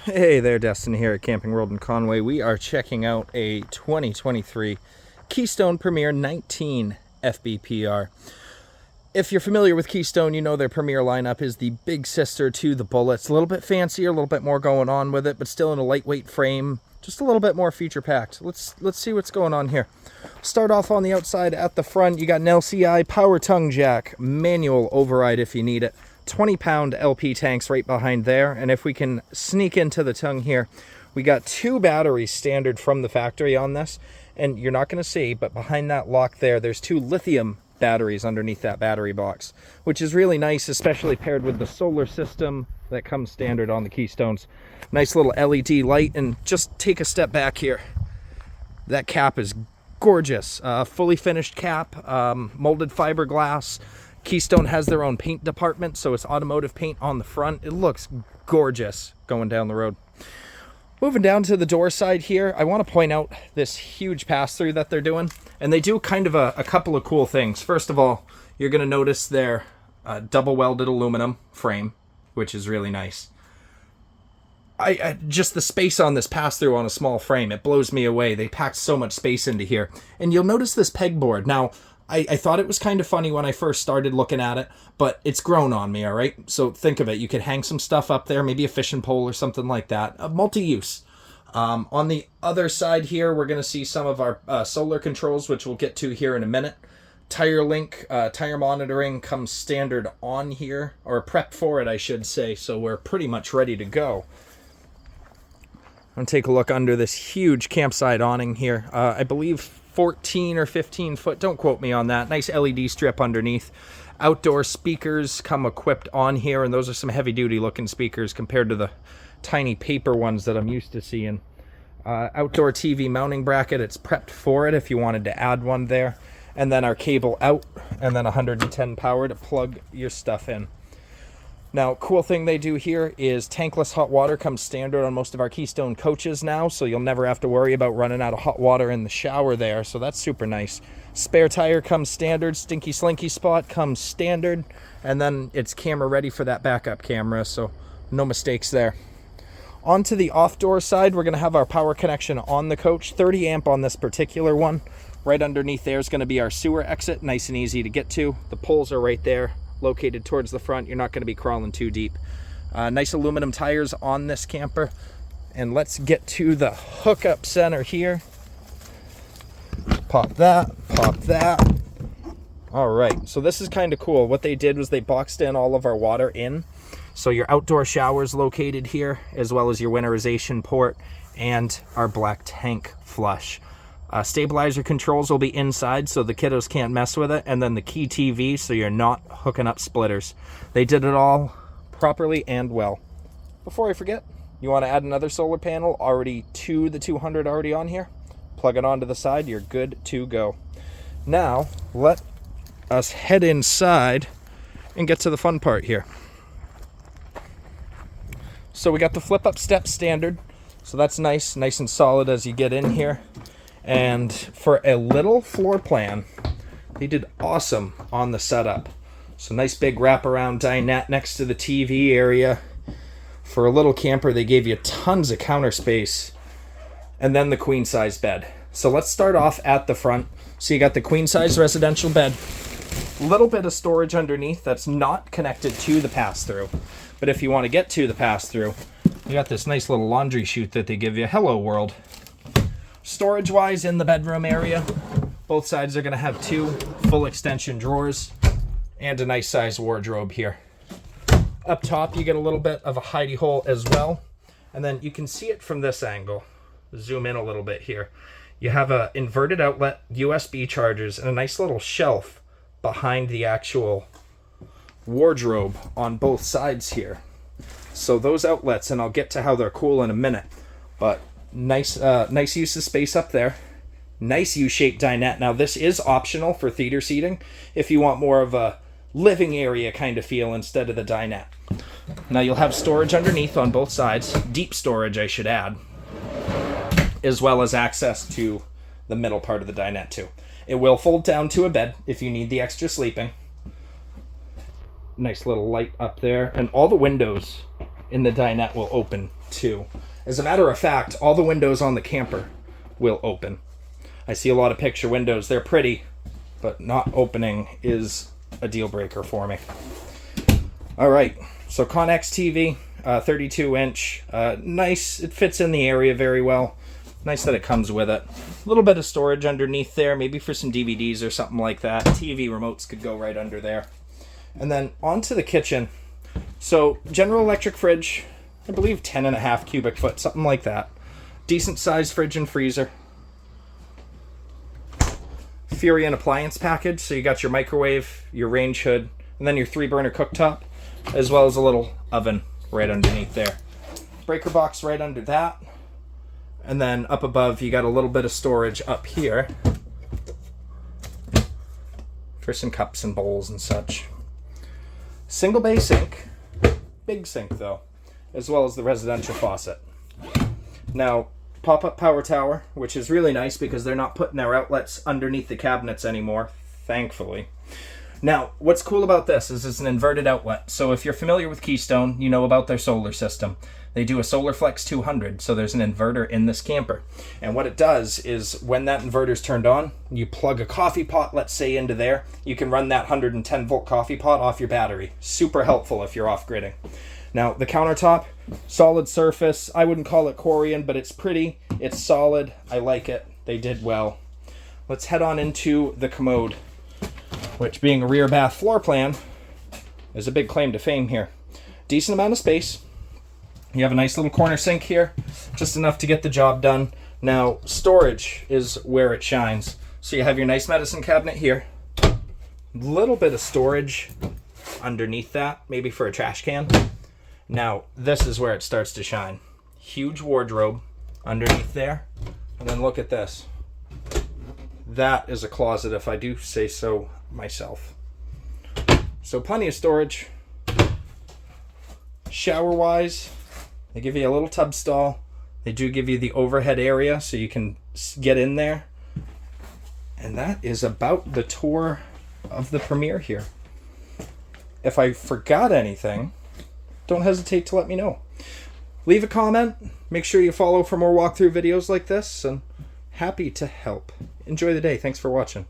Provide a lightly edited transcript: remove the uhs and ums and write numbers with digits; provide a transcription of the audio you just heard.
Hey there, Destin here at Camping World in Conway. We are checking out a 2023 Keystone Premier 19 FBPR. If you're familiar with Keystone, you know their Premier lineup is the big sister to the Bullets. A little bit fancier, a little bit more going on with it, but still in a lightweight frame. Just a little bit more feature packed. Let's see what's going on here. Start off on the outside at the front. You got an LCI power tongue jack, manual override if you need it. 20-pound LP tanks right behind there. And if we can sneak into the tongue here, we got 2 batteries standard from the factory on this. And you're not going to see, but behind that lock there, there's 2 lithium batteries underneath that battery box, which is really nice, especially paired with the solar system that comes standard on the Keystones. Nice little LED light. And just take a step back here. That cap is gorgeous. Fully finished cap, molded fiberglass. Keystone has their own paint department, so it's automotive paint on the front. It looks gorgeous going down the road. Moving down to the door side here, I want to point out this huge pass-through that they're doing. And they do kind of a couple of cool things. First of all, you're going to notice their double-welded aluminum frame, which is really nice. I just the space on this pass-through on a small frame, it blows me away. They packed so much space into here. And you'll notice this pegboard. Now, I thought it was kind of funny when I first started looking at it, but it's grown on me, all right? So think of it. You could hang some stuff up there, maybe a fishing pole or something like that. Multi-use. On the other side here, we're going to see some of our solar controls, which we'll get to here in a minute. Tire link, tire monitoring comes standard on here, or prepped for it, I should say, so we're pretty much ready to go. I'm going to take a look under this huge campsite awning here. I believe 14 or 15 foot, don't quote me on that. Nice LED strip underneath. Outdoor speakers come equipped on here, and those are some heavy duty looking speakers compared to the tiny paper ones that I'm used to seeing. Outdoor TV mounting bracket, it's prepped for it if you wanted to add one there. And then our cable out, and then 110 power to plug your stuff in. Now, cool thing they do here is tankless hot water comes standard on most of our Keystone coaches now, so you'll never have to worry about running out of hot water in the shower there, so that's super nice. Spare tire comes standard, stinky slinky spot comes standard, and then it's camera ready for that backup camera, so no mistakes there. Onto the off-door side, we're going to have our power connection on the coach, 30 amp on this particular one. Right underneath there is going to be our sewer exit, nice and easy to get to. The poles are right there, located towards the front. You're not going to be crawling too deep. Nice aluminum tires on this camper. And let's get to the hookup center here. Pop that, pop that. All right, so this is kind of cool. What they did was they boxed in all of our water in. So your outdoor shower's located here, as well as your winterization port and our black tank flush. Stabilizer controls will be inside, so the kiddos can't mess with it, and then the key TV, so you're not hooking up splitters. They did it all properly and well. Before I forget, you want to add another solar panel already to the 200 already on here? Plug it onto the side, you're good to go. Now, let us head inside and get to the fun part here. So we got the flip-up step standard, so that's nice and solid as you get in here. And for a little floor plan, they did awesome on the setup. So nice big wraparound dinette next to the TV area. For a little camper, they gave you tons of counter space. And then the queen size bed. So let's start off at the front. So you got the queen size residential bed. A little bit of storage underneath that's not connected to the pass-through. But if you want to get to the pass-through, you got this nice little laundry chute that they give you. Hello, world. Storage-wise, in the bedroom area, both sides are going to have 2 full extension drawers and a nice size wardrobe here. Up top, you get a little bit of a hidey hole as well. And then you can see it from this angle. Zoom in a little bit here. You have a inverted outlet, USB chargers, and a nice little shelf behind the actual wardrobe on both sides here. So those outlets, and I'll get to how they're cool in a minute, but nice use of space up there. Nice U-shaped dinette. Now this is optional for theater seating if you want more of a living area kind of feel instead of the dinette. Now you'll have storage underneath on both sides, deep storage I should add, as well as access to the middle part of the dinette too. It will fold down to a bed if you need the extra sleeping. Nice little light up there, and all the windows in the dinette will open too. As a matter of fact, all the windows on the camper will open. I see a lot of picture windows. They're pretty, but not opening is a deal breaker for me. All right, so Connex TV, 32-inch. Nice, it fits in the area very well. Nice that it comes with it. A little bit of storage underneath there, maybe for some DVDs or something like that. TV remotes could go right under there. And then onto the kitchen. So General Electric fridge, I believe 10.5 cubic foot, something like that. Decent sized fridge and freezer. Furion appliance package, so you got your microwave, your range hood, and then your 3-burner cooktop, as well as a little oven right underneath there. Breaker box right under that. And then up above, you got a little bit of storage up here for some cups and bowls and such. Single bay sink, big sink though, as well as the residential faucet. Now, pop-up power tower, which is really nice because they're not putting their outlets underneath the cabinets anymore, thankfully. Now, what's cool about this is it's an inverted outlet. So if you're familiar with Keystone, you know about their solar system. They do a SolarFlex 200, so there's an inverter in this camper. And what it does is when that inverter's turned on, you plug a coffee pot, let's say, into there. You can run that 110-volt coffee pot off your battery. Super helpful if you're off-gridding. Now, the countertop, solid surface. I wouldn't call it Corian, but it's pretty. It's solid. I like it. They did well. Let's head on into the commode, which, being a rear bath floor plan, is a big claim to fame here. Decent amount of space. You have a nice little corner sink here, just enough to get the job done. Now, storage is where it shines. So you have your nice medicine cabinet here. A little bit of storage underneath that, maybe for a trash can. Now, this is where it starts to shine. Huge wardrobe underneath there. And then look at this. That is a closet, if I do say so myself. So plenty of storage. Shower-wise, they give you a little tub stall. They do give you the overhead area so you can get in there. And that is about the tour of the Premier here. If I forgot anything, don't hesitate to let me know. Leave a comment. Make sure you follow for more walkthrough videos like this, and happy to help. Enjoy the day. Thanks for watching.